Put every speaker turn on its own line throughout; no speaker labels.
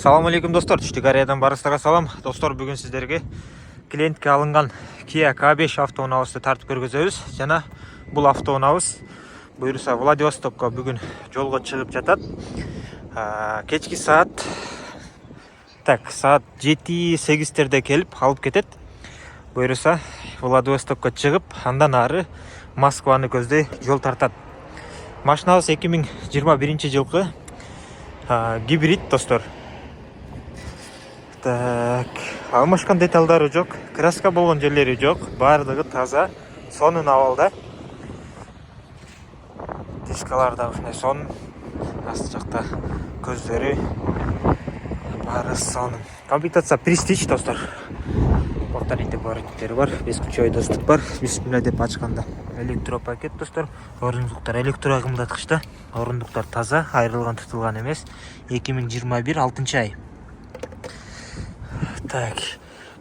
Салам алейкум достор, түштүк ариядан барыстарға салам. Достор, бүгін сіздерге клиентке алынған Kia K5 автоунаабызды тартып көргөзөбүз. Жана бұл автоунаабыз буюрса Владивостокко бүгін жолго чыгып жатат. Кечки саат 7-8-терде келип алып кетет. Буюрса Владивостокко чыгып, андан ары Москваны көздөй жол тартат. Машинабыз 2021 жылкы гибрид достор. Алмашкан деталдары жок, краска болгон жерлери жок, баардыгы таза, сонун абалда. Дискалар да ушундай сонун, асты жакта көздөрү баары сонун. Комплектация Prestige достор. Повторитель поворотниктери бар, бескучевой доступ бар. Бисмилля деп ачканда электропакет достор. Орундуктар электроагымдаткычта. Орундуктар таза, айрылган тутулган эмес. 2021 6-ай.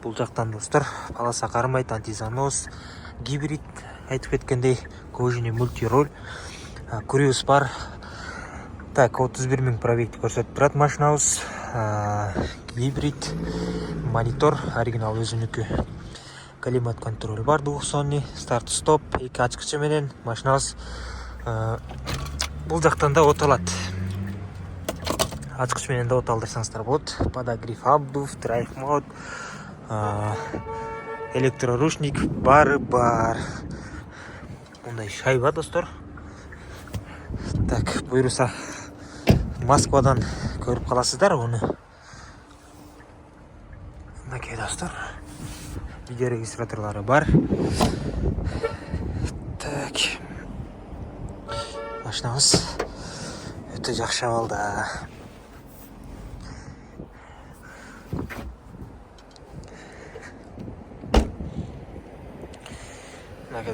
Бұл жақтан достар, полоса кармайт, антизанос, гибрид, айтып кеткендей, кожаный мультироль, круиз бар. 31 000 пробегти көрсөтүп турат машинабыз. Гибрид, монитор, оригинал өзүнүкү. Климат контроль бар, двухзонный, старт-стоп, 2 ачкычы менен машинабыз. Бұл жақтан да от алат. Ачкыч менен да от алдырсаңыздар болот. Подогрев обдув, драйв мод, электроручник бары бар. Мындай шайба достор. Буйруса Москвадан көрүп каласыздар уну. Мынакей достор. Видео регистраторлары бар. Машинабыз өтө жакшы абалда.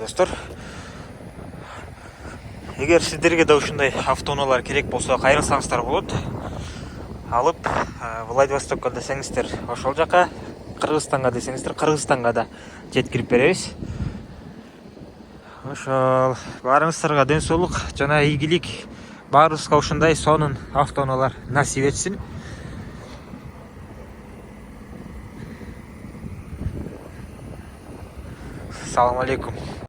Достор, эгер сиздерге да ушундай автоунаалар керек болсо, кайрылсаңыздар болот. Алып Владивостокко десеңиздер, ошол жака, Кыргызстанга десеңиздер, Кыргызстанга да жеткирип беребиз. Ошол баарыңыздарга ден соолук жана ийгилик, баарыбызга ушундай сонун автоунаалар насип этсин. Салам алейкум.